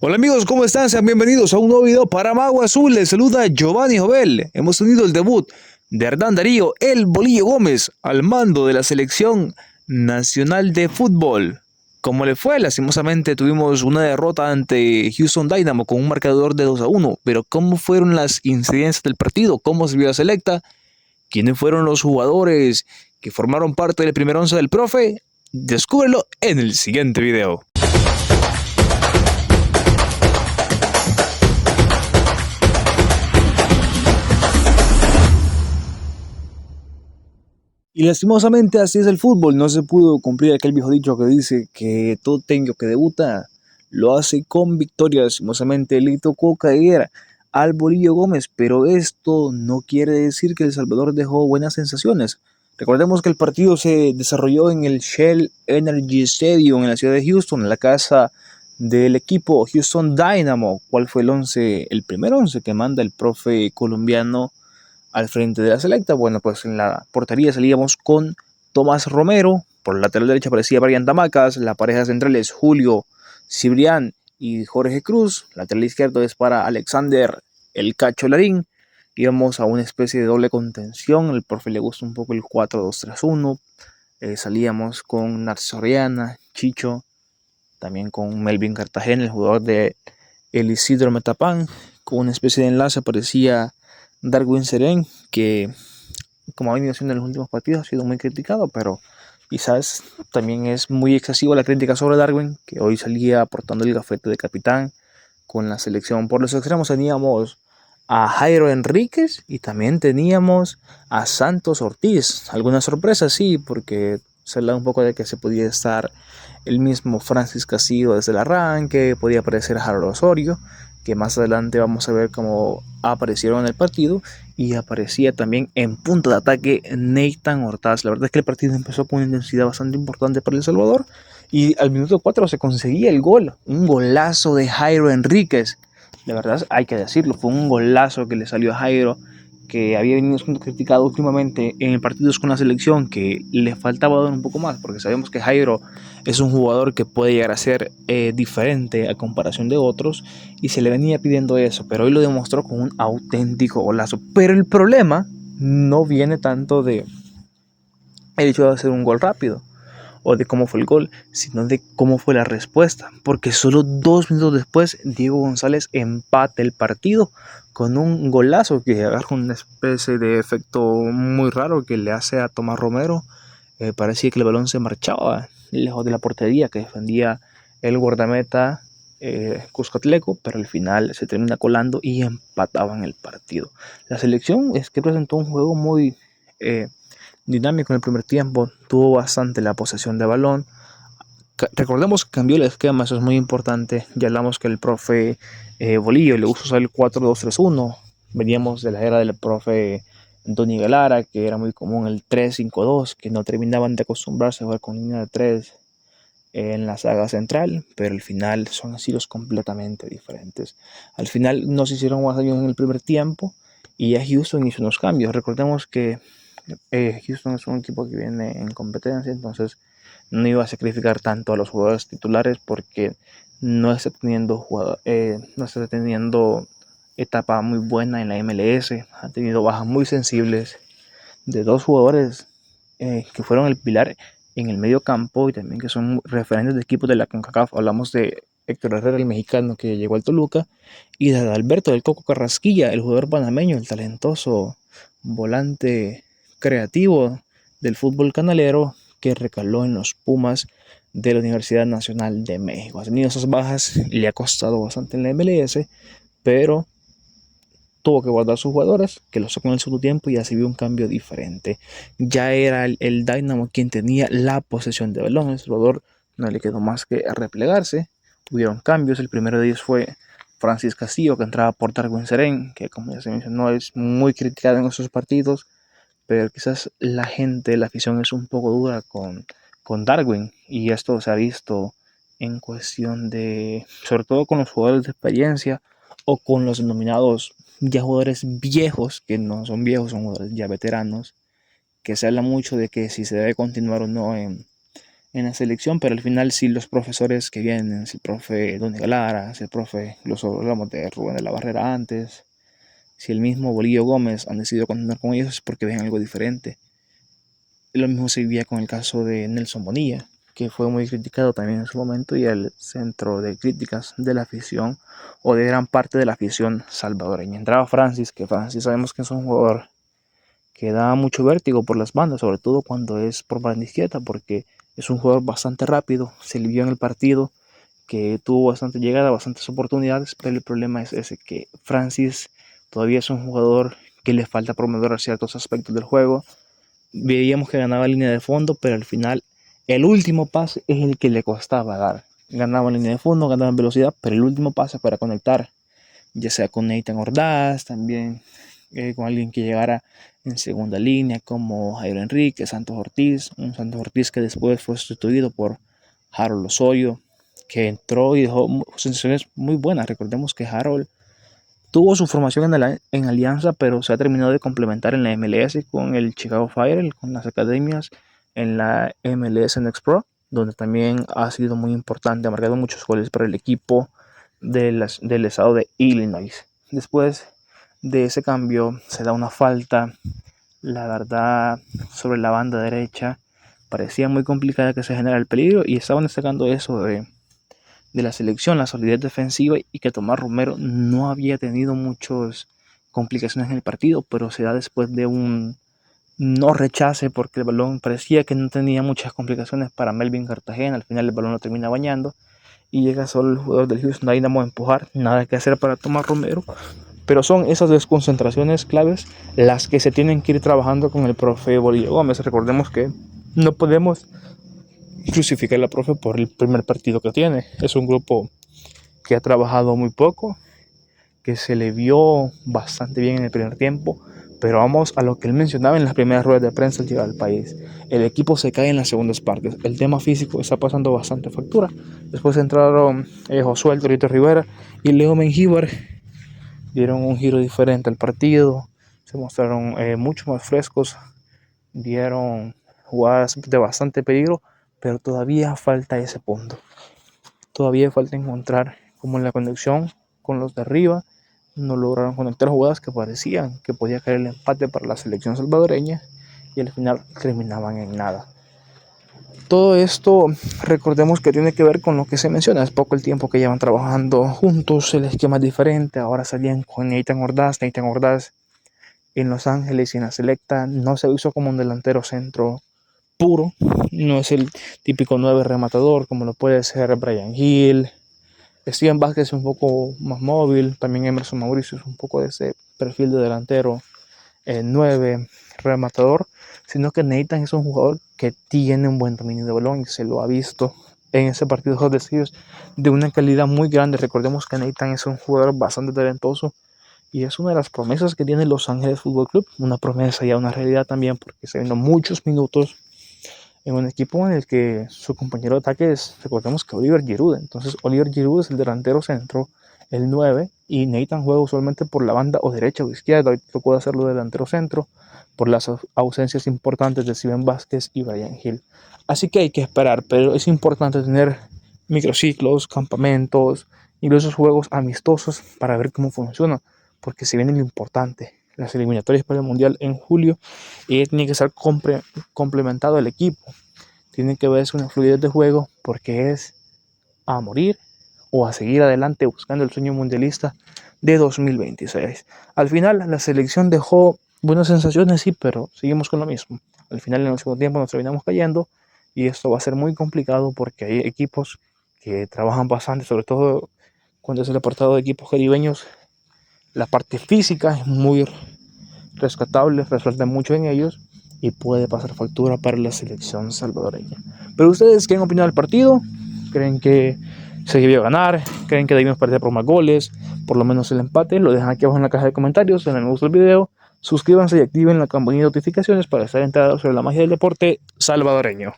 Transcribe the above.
Hola amigos, ¿cómo están? Sean bienvenidos a un nuevo video para Mago Azul. Les saluda Giovanni Jovel. Hemos tenido el debut de Hernán Darío, el Bolillo Gómez, al mando de la selección nacional de fútbol. ¿Cómo le fue? Lastimosamente tuvimos una derrota ante Houston Dynamo con un marcador de 2-1. Pero ¿cómo fueron las incidencias del partido? ¿Cómo se vio la selecta? ¿Quiénes fueron los jugadores que formaron parte del primer once del profe? Descúbrelo en el siguiente video. Y lastimosamente así es el fútbol, no se pudo cumplir aquel viejo dicho que dice que todo técnico que debuta lo hace con victoria. Lastimosamente le tocó caer al Bolillo Gómez, pero esto no quiere decir que El Salvador dejó buenas sensaciones. Recordemos que el partido se desarrolló en el Shell Energy Stadium en la ciudad de Houston, en la casa del equipo Houston Dynamo. ¿Cuál fue el primer once que manda el profe colombiano al frente de la selecta? Bueno, pues en la portería salíamos con Tomás Romero, por la lateral derecha aparecía Brian Tamacas, la pareja central es Julio Cibrián y Jorge Cruz, lateral izquierdo es para Alexander El Cacho Larín. Íbamos a una especie de doble contención, el profe le gusta un poco el 4-2-3-1, salíamos con Narciso Soriana, Chicho, también con Melvin Cartagena, el jugador de El Isidro Metapán, con una especie de enlace aparecía Darwin Serén, que como ha venido haciendo en los últimos partidos ha sido muy criticado, pero quizás también es muy excesiva la crítica sobre Darwin, que hoy salía aportando el gafete de capitán con la selección. Por los extremos teníamos a Jairo Enríquez y también teníamos a Santos Ortiz. Alguna sorpresa, sí, porque se habla un poco de que se podía estar el mismo Francis Castillo desde el arranque, podía aparecer Harold Osorio, que más adelante vamos a ver cómo aparecieron en el partido, y aparecía también en punto de ataque Nathan Ortaz. La verdad es que el partido empezó con una intensidad bastante importante para El Salvador, y al minuto 4 se conseguía el gol, un golazo de Jairo Enríquez. La verdad hay que decirlo, fue un golazo que le salió a Jairo, que había venido siendo criticado últimamente en partidos con la selección, que le faltaba dar un poco más, porque sabemos que Jairo es un jugador que puede llegar a ser diferente a comparación de otros, y se le venía pidiendo eso, pero hoy lo demostró con un auténtico golazo. Pero el problema no viene tanto de el hecho de hacer un gol rápido o de cómo fue el gol, sino de cómo fue la respuesta, porque solo 2 minutos después Diego González empata el partido con un golazo que agarra una especie de efecto muy raro que le hace a Tomás Romero. Parecía que el balón se marchaba lejos de la portería que defendía el guardameta Cuscatleco, pero al final se termina colando y empataban el partido. La selección es que presentó un juego muy dinámico en el primer tiempo, tuvo bastante la posesión de balón. Recordemos que cambió el esquema, eso es muy importante. Ya hablamos que el profe Bolillo le gusta usar el 4-2-3-1. Veníamos de la era del profe Tony Galara, que era muy común el 3-5-2, que no terminaban de acostumbrarse a jugar con línea de 3 en la saga central, pero al final son estilos completamente diferentes. Al final no se hicieron más daños en el primer tiempo y ya Houston hizo unos cambios. Recordemos que Houston es un equipo que viene en competencia, entonces no iba a sacrificar tanto a los jugadores titulares porque no está teniendo etapa muy buena en la MLS. Ha tenido bajas muy sensibles de dos jugadores que fueron el pilar en el medio campo y también que son referentes de equipos de la CONCACAF. Hablamos de Héctor Herrera, el mexicano que llegó al Toluca, y de Alberto del Coco Carrasquilla, el jugador panameño, el talentoso volante creativo del fútbol canalero que recaló en los Pumas de la Universidad Nacional de México. Ha tenido esas bajas, le ha costado bastante en la MLS, pero tuvo que guardar sus jugadores, que lo sacó en el segundo tiempo y así vio un cambio diferente. Ya era el Dynamo quien tenía la posesión de balón. El Salvador no le quedó más que replegarse. Tuvieron cambios. El primero de ellos fue Francis Castillo, que entraba por Darwin Serén, que como ya se mencionó es muy criticado en esos partidos, pero quizás la gente, la afición es un poco dura con Darwin, y esto se ha visto en cuestión de, sobre todo con los jugadores de experiencia o con los denominados ya jugadores viejos, que no son viejos, son jugadores ya veteranos, que se habla mucho de que si se debe continuar o no en la selección, pero al final sí los profesores que vienen, si el profe Donny Galara, si el profe, los hablamos de Rubén de la Barrera antes, si el mismo Bolillo Gómez han decidido continuar con ellos es porque ven algo diferente. Lo mismo se vivía con el caso de Nelson Bonilla, que fue muy criticado también en su momento y el centro de críticas de la afición o de gran parte de la afición salvadoreña. Entraba Francis, que Francis sabemos que es un jugador que da mucho vértigo por las bandas, sobre todo cuando es por banda izquierda, porque es un jugador bastante rápido, se le vio en el partido que tuvo bastante llegada, bastantes oportunidades, pero el problema es ese, que Francis todavía es un jugador que le falta por mejorar ciertos aspectos del juego. Veíamos que ganaba línea de fondo, pero al final el último pase es el que le costaba dar. Ganaba línea de fondo, ganaba en velocidad, pero el último pase para conectar, ya sea con Nathan Ordaz, también con alguien que llegara en segunda línea, como Jairo Enrique, Santos Ortiz, un Santos Ortiz que después fue sustituido por Harold Osorio, que entró y dejó sensaciones muy buenas. Recordemos que Harold tuvo su formación en Alianza, pero se ha terminado de complementar en la MLS con el Chicago Fire, con las academias en la MLS Next Pro, donde también ha sido muy importante, ha marcado muchos goles para el equipo del estado de Illinois. Después de ese cambio se da una falta, la verdad, sobre la banda derecha. Parecía muy complicada que se generara el peligro y estaban destacando eso de la selección, la solidez defensiva y que Tomás Romero no había tenido muchas complicaciones en el partido, pero se da después de un no rechace porque el balón parecía que no tenía muchas complicaciones para Melvin Cartagena. Al final el balón lo termina bañando y llega solo el jugador del Houston Dynamo a empujar. Nada que hacer para Tomás Romero, pero son esas desconcentraciones claves las que se tienen que ir trabajando con el profe Bolillo Gómez. Recordemos que no podemos crucificar a la profe por el primer partido que tiene. Es un grupo que ha trabajado muy poco, que se le vio bastante bien en el primer tiempo, pero vamos a lo que él mencionaba en las primeras ruedas de prensa al llegar al país. El equipo se cae en las segundas partes. El tema físico está pasando bastante factura. Después entraron Josué El Torito Rivera y Leo Mengíbar. Dieron un giro diferente al partido. Se mostraron mucho más frescos. Dieron jugadas de bastante peligro, pero todavía falta ese punto. Todavía falta encontrar como en la conexión con los de arriba. No lograron conectar jugadas que parecían que podía caer el empate para la selección salvadoreña y al final terminaban en nada. Todo esto, recordemos que tiene que ver con lo que se menciona, es poco el tiempo que llevan trabajando juntos, el esquema es diferente, ahora salían con Nathan Ordaz en Los Ángeles y en la selecta no se hizo como un delantero centro puro, no es el típico 9 rematador como lo puede ser Brian Hill. Steven Vázquez es un poco más móvil, también Emerson Mauricio es un poco de ese perfil de delantero 9 rematador, sino que Nathan es un jugador que tiene un buen dominio de balón y se lo ha visto en ese partido de Steelers de una calidad muy grande. Recordemos que Nathan es un jugador bastante talentoso y es una de las promesas que tiene Los Ángeles Fútbol Club, una promesa y una realidad también porque se viendo muchos minutos en un equipo en el que su compañero de ataque es, recordemos que Oliver Giroud. Entonces Oliver Giroud es el delantero centro, el 9, y Nathan juega usualmente por la banda o derecha o izquierda. Hoy tocó hacerlo delantero centro por las ausencias importantes de Steven Vázquez y Brian Hill. Así que hay que esperar, pero es importante tener microciclos, campamentos, incluso juegos amistosos para ver cómo funciona, porque se viene lo importante, las eliminatorias para el Mundial en julio, y tiene que estar complementado el equipo. Tiene que verse una fluidez de juego porque es a morir o a seguir adelante buscando el sueño mundialista de 2026. Al final la selección dejó buenas sensaciones, sí, pero seguimos con lo mismo. Al final en el segundo tiempo nos terminamos cayendo y esto va a ser muy complicado porque hay equipos que trabajan bastante, sobre todo cuando es el apartado de equipos caribeños. La parte física es muy rescatable, resuelve mucho en ellos y puede pasar factura para la selección salvadoreña. Pero ustedes, ¿qué han opinado del partido? ¿Creen que se debió ganar? ¿Creen que debimos perder por más goles? Por lo menos el empate. Lo dejan aquí abajo en la caja de comentarios. Si les gusta el video, suscríbanse y activen la campanita de notificaciones para estar enterados sobre la magia del deporte salvadoreño.